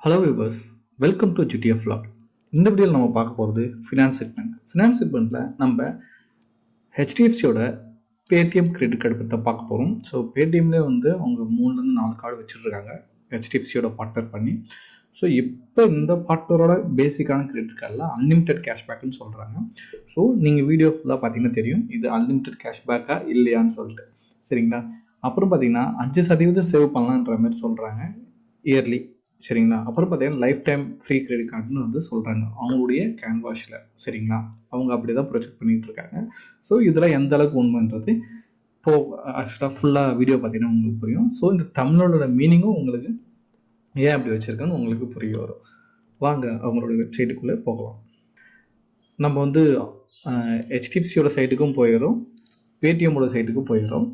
Hello viewers, welcome to GTF vlog. இந்த வீடியோவில் நம்ம பார்க்க போகிறது ஃபினான்ஸ் செக்மெண்ட்டில் நம்ம HDFCயோட Paytm கிரெடிட் கார்டு பற்றி பார்க்க போகிறோம். ஸோ Paytmலேயே வந்து அவங்க 3லேருந்து 4 கார்டு வச்சுருக்காங்க HDFCயோட பார்ட்னர் பண்ணி. ஸோ இப்போ இந்த பார்ட்னரோட பேசிக்கான கிரெடிட் கார்டில் அன்லிமிட்டெட் கேஷ்பேக்குன்னு சொல்கிறாங்க. ஸோ நீங்கள் வீடியோ ஃபுல்லாக பார்த்தீங்கன்னா தெரியும் இது அன்லிமிட்டெட் கேஷ்பேக்கா இல்லையான்னு சொல்லிட்டு, சரிங்களா? அப்புறம் பார்த்தீங்கன்னா 5% சேவ் பண்ணலான்ற மாதிரி சொல்கிறாங்க இயர்லி, சரிங்களா? அப்புறம் பார்த்தீங்கன்னா லைஃப் டைம் ஃப்ரீ கிரெடிட் கார்டுன்னு வந்து சொல்கிறாங்க அவங்களுடைய கேன்வாஷில், சரிங்களா? அவங்க அப்படி தான் ப்ரொஜெக்ட் பண்ணிகிட்டு இருக்காங்க. ஸோ இதில் எந்த அளவுக்கு உண்மைன்றது இப்போது ஆக்சுவலாக ஃபுல்லாக வீடியோ பார்த்தீங்கன்னா உங்களுக்கு புரியும். ஸோ இந்த தமிழோட மீனிங்கும் உங்களுக்கு ஏன் அப்படி வச்சுருக்கான்னு உங்களுக்கு புரிய வரும். வாங்க அவங்களோட வெப்சைட்டுக்குள்ளே போகலாம். நம்ம வந்து HDFCயோட சைட்டுக்கும் போயிடும், பேடிஎம்மோட சைட்டுக்கும் போயிடும்.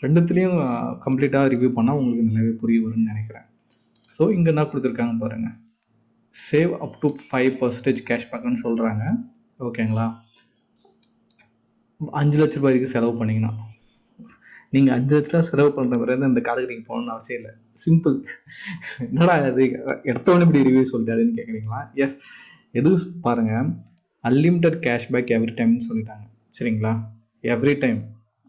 ரெண்டுத்துலேயும் கம்ப்ளீட்டாக ரிவ்யூ பண்ணால் உங்களுக்கு நல்லாவே புரிய வரும்னு நினைக்கிறேன். ஸோ இங்கே என்ன கொடுத்துருக்காங்க பாருங்கள், சேவ் அப் டு 5% கேஷ்பேக்குன்னு சொல்கிறாங்க, ஓகேங்களா? 5 லட்ச ரூபாய்க்கு செலவு பண்ணிங்கன்னா நீங்கள் 5 லட்ச ரூபா செலவு பண்ணுற மாதிரி அந்த கார்டுக்கு நீங்கள் போகணுன்னு அவசியம் இல்லை. சிம்பிள். என்னடா அது எடுத்தவொடனே இப்படி ரிவ்யூ சொல்லிட்டாருன்னு கேட்குறீங்களா? எஸ், எதுவும் பாருங்கள், அன்லிமிட்டெட் கேஷ்பேக் எவ்ரி டைம்னு சொல்லிட்டாங்க, சரிங்களா? Every time,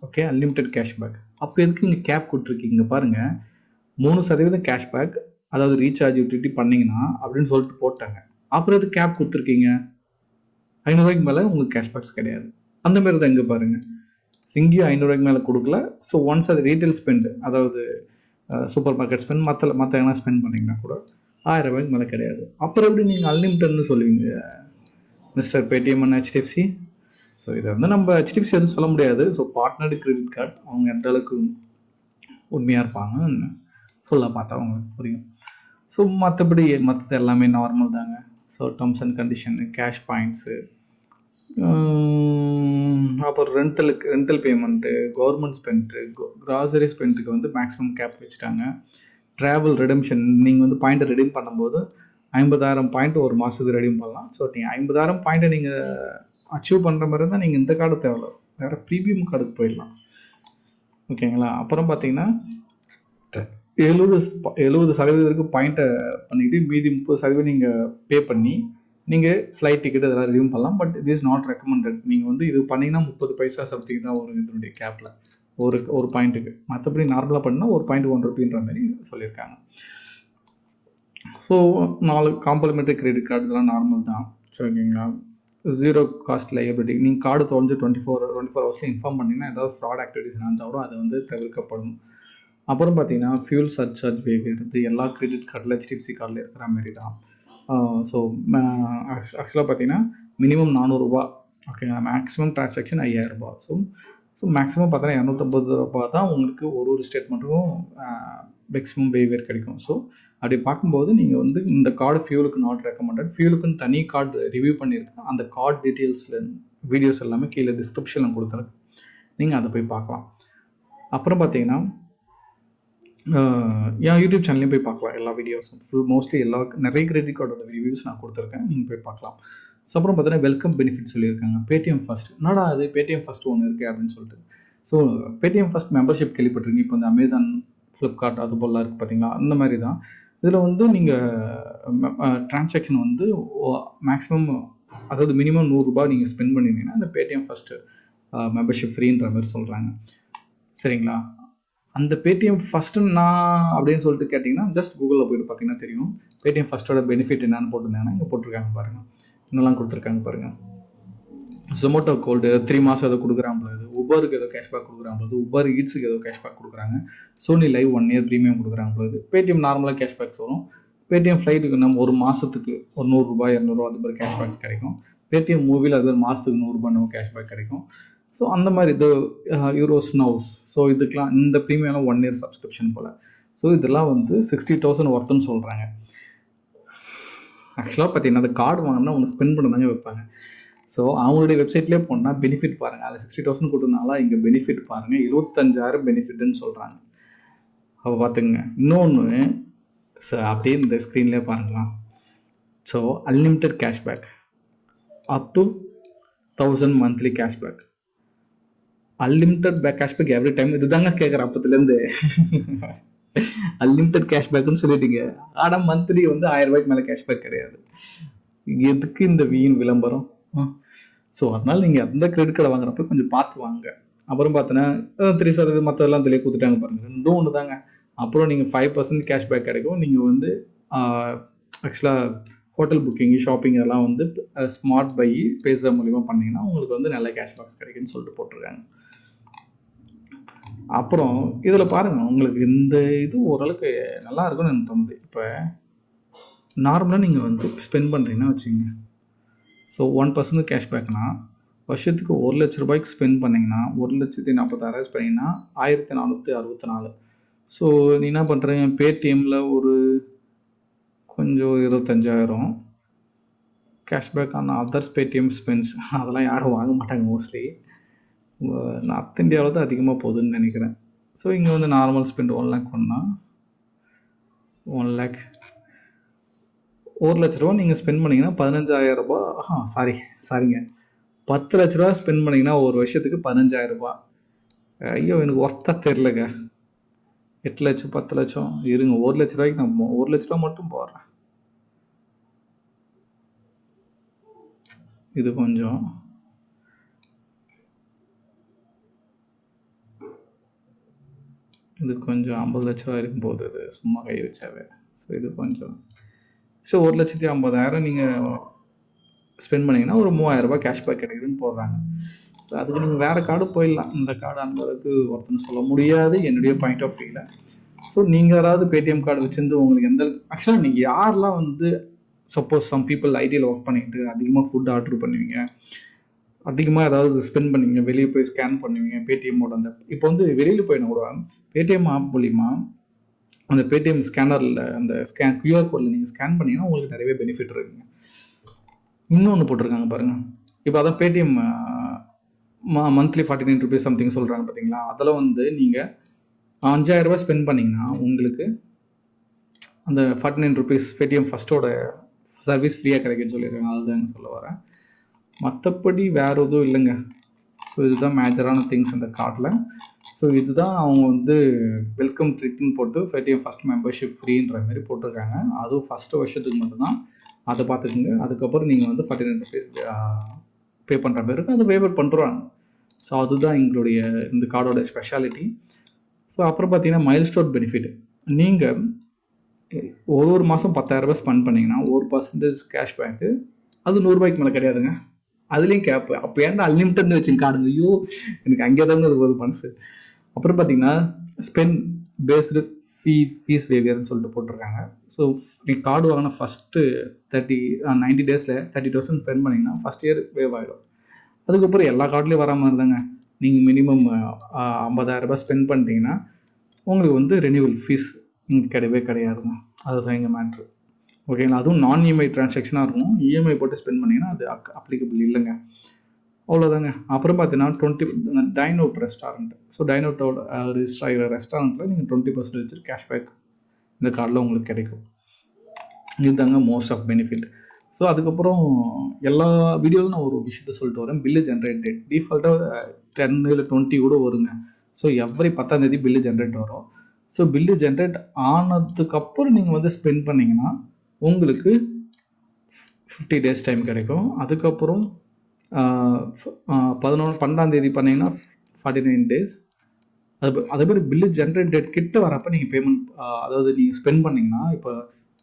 okay, unlimited cashback. அப்போ எதுக்கு இங்கே கேப் கொடுத்துருக்கீங்க பாருங்கள், 3% கேஷ்பேக், அதாவது ரீசார்ஜ் யூட்டிலிட்டி பண்ணிங்கன்னா அப்படின்னு சொல்லிட்டு போட்டாங்க. அப்புறம் எது கேப் கொடுத்துருக்கீங்க? 500 ரூபாய்க்கு மேலே உங்களுக்கு கேஷ்பேக்ஸ் கிடையாது. அந்த மாதிரி தான் இங்கே பாருங்கள், இங்கேயும் 500 ரூபாய்க்கு மேலே கொடுக்கல. ஸோ ஒன்ஸ் அது ரீட்டைல் ஸ்பெண்ட், அதாவது சூப்பர் மார்க்கெட் ஸ்பெண்ட், மற்ற எங்கன்னா ஸ்பெண்ட் பண்ணிங்கன்னா கூட 1000 ரூபாய்க்கு மேலே கிடையாது. அப்புறம் எப்படி நீங்கள் அன்லிமிட்டட்னு சொல்லுவீங்க mister Paytm and HDFC? So இதை வந்து நம்ம HDFC எதுவும் சொல்ல முடியாது. ஸோ பார்ட்னர்டு கிரெடிட் கார்டு அவங்க எந்த அளவுக்கு உண்மையாக இருப்பாங்க ஃபுல்லாக பார்த்தா அவங்களுக்கு புரியும். ஸோ மற்றபடி மற்றது எல்லாமே நார்மல் தாங்க. So terms and condition, cash points, அப்புறம் ரெண்டல் பேமெண்ட்டு, கவர்மெண்ட் ஸ்பெண்ட்டு, கிராசரி ஸ்பெண்ட்டுக்கு வந்து மேக்ஸிமம் கேப் வச்சுட்டாங்க. ட்ராவல் ரெடம்ஷன், நீங்கள் வந்து பாயிண்ட்டை ரெடீம் பண்ணும்போது 50,000 பாயிண்ட் ஒரு மாதத்துக்கு ரெடீம் பண்ணலாம். ஸோ நீங்கள் 50,000 பாயிண்ட்டை நீங்கள் அச்சீவ் பண்ணுற மாதிரி இருந்தால் நீங்கள் இந்த கார்டு தேவையில்ல, வேறு ப்ரீமியம் கார்டுக்கு போயிடலாம், ஓகேங்களா? அப்புறம் பார்த்தீங்கன்னா 70% பாயிண்ட்டை பண்ணிக்கிட்டு மீதி 30% நீங்கள் பே பண்ணி நீங்கள் ஃப்ளைட் டிக்கெட் இதெல்லாம் ரிடீம் பண்ணலாம். But it is not recommended. நீங்கள் வந்து இது பண்ணிங்கன்னா 30 பைசா சம்திங் தான் வரும் இதனுடைய கேப்பில் ஒரு பாயிண்ட்டுக்கு. மற்றபடி நார்மலாக பண்ணால் ஒரு பாயிண்ட் 1 ரூபின்ற மாதிரி சொல்லியிருக்காங்க. ஸோ 4 காம்ப்ளிமெண்ட்ரி கிரெடிட் கார்டு இதெல்லாம் நார்மல் தான், ஓகேங்களா? 0 காஸ்ட் லைபிலிட்டி. நீங்கள் கார்டு தொலைஞ்சு 24 ஹவர்ஸில் இன்ஃபார்ம் பண்ணிங்கன்னா ஏதாவது ஃப்ராட் ஆக்டிவிட்டிஸ் நடந்தாலும் அது வந்து தவிர்க்கப்படும். அப்புறம் பார்த்தீங்கன்னா ஃபியூல் சர்சார்ஜ் வேவியர், இது எல்லா கிரெடிட் கார்டில் HDFC கார்டில் இருக்கிற மாதிரி தான். ஸோ ஆக்சுவலாக பார்த்தீங்கன்னா மினிமம் 400 ரூபா, ஓகேங்களா? மேக்ஸிமம் டிரான்சாக்ஷன் 5000 ரூபா. ஸோ மேக்ஸிமம் பார்த்தீங்கன்னா 250 ரூபா தான் உங்களுக்கு ஒரு ஸ்டேட்மெண்ட்டுக்கும் மேக்ஸிமம் வேவியர் கிடைக்கும். ஸோ அப்படி பார்க்கும்போது நீங்கள் வந்து இந்த கார்டு ஃபியூலுக்கு நாட் ரெக்கமெண்டட். ஃபியூலுக்குன்னு தனி கார்டு ரிவ்யூ பண்ணியிருக்கேன். அந்த கார்டு டீட்டெயில்ஸில் வீடியோஸ் எல்லாமே கீழே டிஸ்கிரிப்ஷனில் கொடுத்துருக்கேன், நீங்கள் அதை போய் பார்க்கலாம். அப்புறம் பார்த்தீங்கன்னா என் யூடியூப் சேனல்லையும் போய் பார்க்கலாம் எல்லா வீடியோஸும். மோஸ்ட்லி நிறைய கிரெடிட் கார்டோட ரிவ்யூஸ் நான் கொடுத்துருக்கேன், நீங்கள் போய் பார்க்கலாம். ஸோ அப்புறம் பார்த்தீங்கன்னா வெல்கம் பெனிஃபிட் சொல்லியிருக்காங்க. Paytm ஃபர்ஸ்ட், என்னடா அது Paytm ஃபர்ஸ்ட் ஒன்று இருக்குது அப்படின்னு சொல்லிட்டு. ஸோ Paytm ஃபர்ஸ்ட் மெம்பர்ஷிப் கேள்விப்பட்டிருக்கீங்க. இப்போ இந்த அமேசான், ஃப்ளிப்கார்ட் அது போலாம் இருக்குது பார்த்தீங்களா, அந்த மாதிரி தான். இதில் வந்து நீங்கள் டிரான்சாக்ஷன் வந்து மேக்ஸிமம், அதாவது மினிமம் 100 ரூபா நீங்கள் ஸ்பெண்ட் பண்ணியிருந்தீங்கன்னா அந்த Paytm ஃபர்ஸ்ட் மெம்பர்ஷிப் ஃப்ரீன்ற மாதிரி சொல்கிறாங்க, சரிங்களா? அந்த Paytm ஃபஸ்ட்டு நான் அப்படின்னு சொல்லிட்டு கேட்டிங்கன்னா ஜஸ்ட் கூகுளில் போய்ட்டு பார்த்தீங்கன்னா தெரியும். Paytm ஃபஸ்ட்டோட பெனிஃபிட் என்னன்னு போட்டிருந்தாங்கன்னா இங்கே போட்டிருக்காங்க பாருங்கள், என்னெல்லாம் கொடுத்துருக்காங்க பாருங்கள். Zomato கோல்டு 3 மாதம் ஏதோ கொடுக்குறாங்களா, உபருக்கு ஏதோ கேஷ்பேக் கொடுக்குறாங்களா, உபர் ஈட்ஸுக்கு ஏதோ கேஷ்பேக் கொடுக்குறாங்க, சோனி லைவ் 1 இயர் ப்ரீமியம் கொடுக்குறாங்களா. Paytm நார்மலாக கேஷ்பேக்ஸ் வரும். Paytm ஃப்ளைட்டுக்கு நம்ம ஒரு மாதத்துக்கு ஒரு 100 ரூபா 200 ரூபா அது மாதிரி கேஷ்பேக்ஸ் கிடைக்கும். Paytm மூவியில் அது ஒரு மாதத்துக்கு 100 ரூபா நம்ம கேஷ்பேக் கிடைக்கும். ஸோ அந்த மாதிரி இது யூரோஸ் நவுஸ். ஸோ இதுக்கெலாம் இந்த ப்ரீமியம்லாம் 1 இயர் சப்ஸ்கிரிப்ஷன் போல். ஸோ இதெல்லாம் வந்து 60,000 ஒர்த்துன்னு சொல்கிறாங்க. ஆக்சுவலாக பார்த்தீங்கன்னா அந்த கார்டு வாங்கினா ஒன்று ஸ்பெண்ட் பண்ண தாங்க வைப்பாங்க. ஸோ அவங்களுடைய வெப்சைட்லேயே போனால் பெனிஃபிட் பாருங்கள், அதில் 60,000 கொடுத்தனால இங்கே பெனிஃபிட் பாருங்கள் 25,000 பெனிஃபிட்னு சொல்கிறாங்க. அப்போ பார்த்துங்க. இன்னொன்று அப்படியே இந்த ஸ்க்ரீன்லேயே பாருங்களா. So unlimited cashback up to 1000 monthly cashback, unlimited cashback every time. இது தாங்க கேட்குறேன் அப்பத்துலேருந்து. அன்லிமிட்டட் கேஷ்பேக்னு சொல்லிட்டீங்க. ஆனால் மந்த்லி வந்து 1000 ரூபாய்க்கு மேலே கேஷ்பேக் கிடையாது. எதுக்கு இந்த வீண் விளம்பரம்? ஸோ அதனால நீங்கள் அந்த கிரெடிட் கார்டை வாங்குறப்ப கொஞ்சம் பார்த்து வாங்க. அப்புறம் பார்த்தோன்னா 3% மற்றதெல்லாம் அதிலே கொடுத்துட்டாங்க பாருங்கள். ரெண்டும் ஒன்று தாங்க. அப்புறம் நீங்கள் 5% கேஷ்பேக் கிடைக்கும். நீங்கள் வந்து ஆக்சுவலாக ஹோட்டல் புக்கிங், ஷாப்பிங் இதெல்லாம் வந்து ஸ்மார்ட் பை பேஸாப் மூலிமா பண்ணிங்கன்னா உங்களுக்கு வந்து நல்ல கேஷ்பேக்ஸ் கிடைக்குன்னு சொல்லிட்டு போட்டிருக்காங்க. அப்புறம் இதில் பாருங்கள், உங்களுக்கு இந்த இது ஓரளவுக்கு நல்லா இருக்கும்னு எனக்கு தோணுது. இப்போ நார்மலாக நீங்கள் வந்து ஸ்பெண்ட் பண்ணுறீங்கன்னா வச்சுங்க, ஸோ 1% கேஷ்பேக்னா வருஷத்துக்கு 1,00,000 ரூபாய்க்கு ஸ்பெண்ட் பண்ணிங்கன்னா 1,40,000 ஸ்பெண்ட் பண்ணிங்கன்னா 1464. ஸோ நீ என்ன பண்ணுறீங்க, பேடிஎம்மில் ஒரு கொஞ்சம் 25,000 கேஷ்பேக் ஆன அதர்ஸ் பேடிஎம் ஸ்பெண்ட்ஸ், அதெல்லாம் யாரும் வாங்க மாட்டாங்க மோஸ்ட்லி. நார்த் இந்தியாவில் தான் அதிகமாக போகுதுன்னு நினைக்கிறேன். ஸோ இங்கே வந்து நார்மல் ஸ்பெண்ட் 1 லேக் பண்ணால் 1 லேக் 1,00,000 ரூபா நீங்கள் ஸ்பெண்ட் பண்ணிங்கன்னா 15,000 ரூபா. சாரிங்க 10 லட்ச ரூபா ஸ்பெண்ட் பண்ணிங்கன்னா ஒரு வருஷத்துக்கு 15,000 ரூபா. ஐயோ எனக்கு ஒர்த்தாக தெரிலங்க. 8 லட்சம் 10 லட்சம் இருங்க, 1,00,000 ரூபாய்க்கு நான் 1,00,000 ரூபா மட்டும் போடுறேன். இது கொஞ்சம் இது கொஞ்சம் 50 லட்ச ரூபா இருக்கும் போது அது சும்மா கை வச்சாவே. ஸோ இது கொஞ்சம், ஸோ 1,50,000 நீங்கள் ஸ்பெண்ட் பண்ணிங்கன்னா ஒரு 3,000 ரூபாய் கேஷ்பேக் கிடைக்குதுன்னு போடுறாங்க. ஸோ அதுக்கு நீங்கள் வேறு கார்டு போயிடலாம். இந்த கார்டு அந்த அளவுக்கு ஒருத்தன்னு சொல்ல முடியாது என்னுடைய பாயிண்ட் ஆஃப் வியூவில். ஸோ நீங்கள் யாராவது பேடிஎம் கார்டு வச்சுருந்து உங்களுக்கு எந்த ஆக்சுவலாக நீங்கள் யாரெல்லாம் வந்து சப்போஸ் சம் பீப்புள் ஐடியில் ஒர்க் பண்ணிட்டு அதிகமாக ஃபுட் ஆர்டர் பண்ணுவீங்க, அதிகமாக ஏதாவது ஸ்பெண்ட் பண்ணுவீங்க, வெளியே போய் ஸ்கேன் பண்ணுவீங்க பேடிஎம்மோட அந்த இப்போ வந்து வெளியில் போயினா கூட பேடிஎம் ஆப் மூலிமா அந்த பேடிஎம் ஸ்கேனரில் அந்த கியூஆர் கோடில் நீங்கள் ஸ்கேன் பண்ணிங்கன்னா உங்களுக்கு நிறையவே பெனிஃபிட் இருக்குங்க. இன்னொன்று போட்டிருக்காங்க பாருங்கள், இப்போ அதான் பேடிஎம் மந்த்லி 49 rupees சம்திங் சொல்கிறாங்க பார்த்தீங்களா. அதில் வந்து நீங்கள் 5,000 ரூபாய் ஸ்பெண்ட் பண்ணிங்கன்னா உங்களுக்கு அந்த 49 rupees பேடிஎம் ஃபஸ்ட்டோட சர்வீஸ் ஃப்ரீயாக கிடைக்குன்னு சொல்லியிருக்காங்க. அதுதான் சொல்ல வரேன், மற்றபடி வேறு எதுவும் இல்லைங்க. ஸோ இதுதான் மேஜரான திங்ஸ் இந்த கார்டில். ஸோ இதுதான் அவங்க வந்து வெல்கம் ட்ரிக்னு போட்டு பேடிஎம் ஃபஸ்ட் மெம்பர்ஷிப் ஃப்ரீன்ற மாதிரி போட்டிருக்காங்க. அதுவும் ஃபஸ்ட்டு வருஷத்துக்கு மட்டும்தான், அதை பார்த்துக்குங்க. அதுக்கப்புறம் நீங்கள் வந்து 49 rupees பே பண்ணுற மாதிரி இருக்கும், அதை வேவர் பண்ணுறாங்க. ஸோ அதுதான் எங்களுடைய இந்த கார்டோட ஸ்பெஷாலிட்டி. ஸோ அப்புறம் பார்த்தீங்கன்னா மைல்ஸ்டோன் பெனிஃபிட், நீங்கள் ஒரு மாதம் 10,000 ரூபாய் ஸ்பெண்ட் பண்ணிங்கன்னா 1% கேஷ்பேக்கு, அது 100 ரூபாய்க்கு மேலே கிடையாதுங்க. அதுலேயும் கேப்பு. அப்போ ஏன்டா அன்லிமிட்டட்னு வச்சுங்க கார்டுங்க, ஐயோ எனக்கு அங்கே தாங்க அது போகுது மனசு. அப்புறம் பார்த்தீங்கன்னா ஸ்பெண்ட் பேஸ்டு ஃபீஸ் வேவியர்னு சொல்லிட்டு போட்டிருக்காங்க. ஸோ நீ கார்டு வாங்கினா ஃபஸ்ட்டு 90 டேஸில் 30,000 ஸ்பெண்ட் பண்ணிங்கன்னா ஃபஸ்ட் இயர் வேவ் ஆகிடும். அதுக்கப்புறம் எல்லா கார்டுலேயும் வர மாதிரி தாங்க, நீங்கள் மினிமம் 50,000 ரூபாய் ஸ்பெண்ட் பண்ணிட்டீங்கன்னா உங்களுக்கு வந்து ரெனியூவல் ஃபீஸ் இங்கே கிடையவே கிடையாதுங்க. அதுதான் எங்கள் மேட்ரு. ஓகேங்களா. அதுவும் நான் இஎம்ஐ டிரான்சாக்ஷனாக இருக்கும். இஎம்ஐ போட்டு ஸ்பெண்ட் பண்ணிங்கன்னா அது அப்ளிகபிள் இல்லைங்க. அவ்வளோதாங்க. அப்புறம் பார்த்தீங்கன்னா டைனவுட் ரெஸ்டாரண்ட். ஸோ டைனவுட்டோட ரிஜிஸ்டர் ஆகிற ரெஸ்டாரண்ட்டில் நீங்கள் 20% கேஷ்பேக் இந்த கார்டில் உங்களுக்கு கிடைக்கும். இதுதாங்க மோஸ்ட் ஆஃப் பெனிஃபிட். ஸோ அதுக்கப்புறம் எல்லா வீடியோவில் நான் ஒரு விஷயத்த சொல்லிட்டு வரேன், பில்லு ஜென்ரேட் டேட் டிஃபால்ட்டாக 10 இல்லை 20 கூட வருங்க. ஸோ எவ்ரி 10ஆம் தேதி பில்லு ஜென்ரேட் வரும். ஸோ பில்லு ஜென்ரேட் ஆனதுக்கப்புறம் நீங்கள் வந்து ஸ்பெண்ட் பண்ணிங்கன்னா உங்களுக்கு 50 days டைம் கிடைக்கும். அதுக்கப்புறம் 12ஆம் தேதி பண்ணிங்கன்னா 49 days. அதே மாதிரி பில்லு ஜென்ரேட் டேட் கிட்ட வரப்போ நீங்கள் பேமெண்ட், அதாவது நீங்கள் ஸ்பெண்ட் பண்ணிங்கன்னா இப்போ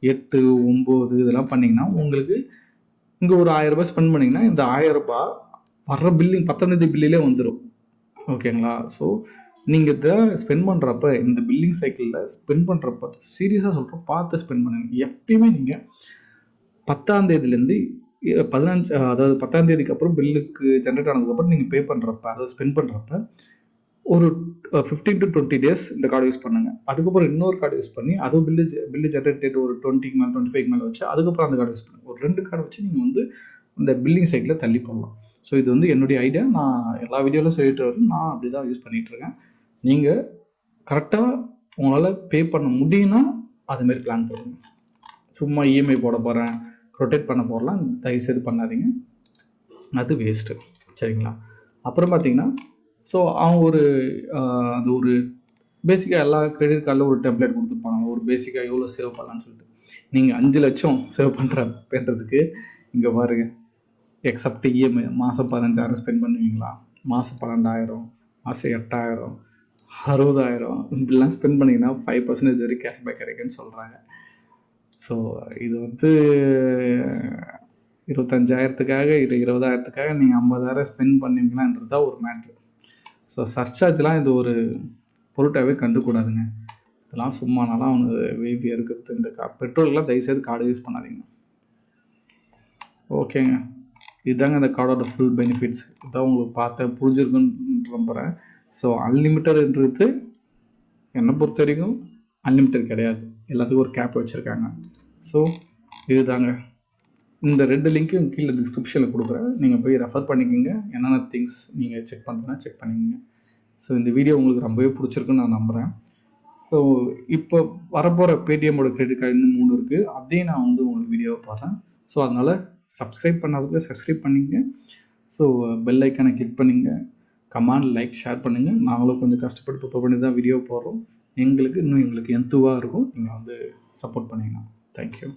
8, 9 இதெல்லாம் பண்ணிங்கன்னா உங்களுக்கு இங்கே ஒரு 1000 ரூபாய் ஸ்பெண்ட் பண்ணிங்கன்னா இந்த 1000 ரூபாய் வர்ற பில்லிங் 10ஆம் தேதி பில்லிலே வந்துடும். ஓகேங்களா. ஸோ நீங்கள் இதை ஸ்பெண்ட் பண்ணுறப்ப இந்த பில்லிங் சைக்கிளில் ஸ்பெண்ட் பண்ணுறப்ப சீரியஸாக சொல்கிறோம், பார்த்து ஸ்பெண்ட் பண்ணுங்க. எப்பயுமே நீங்கள் 10ஆம் தேதியிலேருந்து 15, அதாவது 10ஆம் தேதிக்கு அப்புறம் பில்லுக்கு ஜென்ரேட் ஆனதுக்கப்புறம் நீங்கள் பே பண்ணுறப்ப, அதாவது ஸ்பெண்ட் பண்ணுறப்ப ஒரு 15 to 20 days இந்த கார்டு யூஸ் பண்ணுங்க. அதுக்கப்புறம் இன்னொரு கார்டு யூஸ் பண்ணி அதுவும் பில்லு ஜென்ரேட் டேட் ஒரு 20க்கு மேலே 25க்கு மேலே வச்சு அதுக்கப்புறம் அந்த கார்டு யூஸ் பண்ணுங்க. ஒரு 2 கார்டு வச்சு நீங்கள் வந்து இந்த பில்லிங் சைக்கிளில் தள்ளி போடலாம். ஸோ இது வந்து என்னுடைய ஐடியா. நான் எல்லா வீடியோவிலும் சொல்லிட்டு வரேன், நான் அப்படி தான் யூஸ் பண்ணிகிட்ருக்கேன். நீங்கள் கரெக்டாக உங்களால் பே பண்ண முடியும்னா அதுமாரி பிளான் போடுங்க. சும்மா இஎம்ஐ போட போகிறேன், ரொட்டேட் பண்ண போடலாம், தயவுசெய்து பண்ணாதீங்க, அது வேஸ்ட்டு. சரிங்களா. அப்புறம் பார்த்தீங்கன்னா ஸோ அவங்க அந்த ஒரு பேசிக்காக எல்லா கிரெடிட் கார்டில் ஒரு டெம்ப்ளேட் கொடுத்துருப்பாங்க, ஒரு பேசிக்காக எவ்வளோ சேவ் பண்ணலான்னு சொல்லிட்டு. நீங்கள் 5 லட்சம் சேவ் பண்ணுறதுக்கு இங்கே பாருங்க, எக்ஸப்ட் இஎம்ஐ மாதம் 15,000 ஸ்பெண்ட் பண்ணுவீங்களா, மாதம் 12,000, மாதம் 8,000, 60,000 இப்படிலாம் ஸ்பெண்ட் பண்ணிங்கன்னா 5% வரைக்கும் கேஷ்பேக் கிடைக்குன்னு சொல்கிறாங்க. ஸோ இது வந்து 25,000த்துக்காக இது 20,000த்துக்காக நீங்கள் 50,000 ஸ்பெண்ட் பண்ணுவீங்களான்றது தான் ஒரு மேட்ரு. ஸோ சர்சார்ஜ்லாம் இது ஒரு பொருட்டாகவே கண்டுக்கூடாதுங்க. இதெல்லாம் சும்மானாலாம் அவனுக்கு வேவி இருக்கிறது. இந்த பெட்ரோலுக்குலாம் தயவுசெய்து கார்டு யூஸ் பண்ணாதீங்க. ஓகேங்க, இதுதாங்க இந்த கார்டோட ஃபுல் பெனிஃபிட்ஸ். இதான் உங்களுக்கு பார்த்து புரிஞ்சிருக்குன்னு நம்புகிறேன். ஸோ அன்லிமிட்டட்ன்றது என்னை பொறுத்த வரைக்கும் அன்லிமிட்டட் கிடையாது, எல்லாத்துக்கும் ஒரு கேப் வச்சுருக்காங்க. ஸோ இதுதாங்க. இந்த 2 லிங்க்கும் கீழே டிஸ்கிரிப்ஷனில் கொடுக்குறேன், நீங்கள் போய் ரெஃபர் பண்ணிக்கோங்க. என்னென்ன திங்ஸ் நீங்கள் செக் பண்ணுறதுனா செக் பண்ணிக்கோங்க. ஸோ இந்த வீடியோ உங்களுக்கு ரொம்பவே பிடிச்சிருக்குன்னு நான் நம்புகிறேன். ஸோ இப்போ வரப்போகிற பேடிஎம்மோட கிரெடிட் கார்டு இன்னும் 3 இருக்குது, அதையும் நான் வந்து உங்களுக்கு வீடியோவை பாடுறேன். ஸோ அதனால் சப்ஸ்கிரைப் பண்ணாதவங்க சப்ஸ்கிரைப் பண்ணிங்க. ஸோ பெல் ஐக்கானை கிளிக் பண்ணிங்க, கமெண்ட், லைக், ஷேர் பண்ணுங்கள். நாங்களும் கொஞ்சம் கஷ்டப்பட்டு ப்ரிப்பேர் பண்ணி தான் வீடியோ போடுறோம். எங்களுக்கு எந்தவாக இருக்கும், நீங்கள் வந்து சப்போர்ட் பண்ணிங்கன்னா தேங்க்யூ.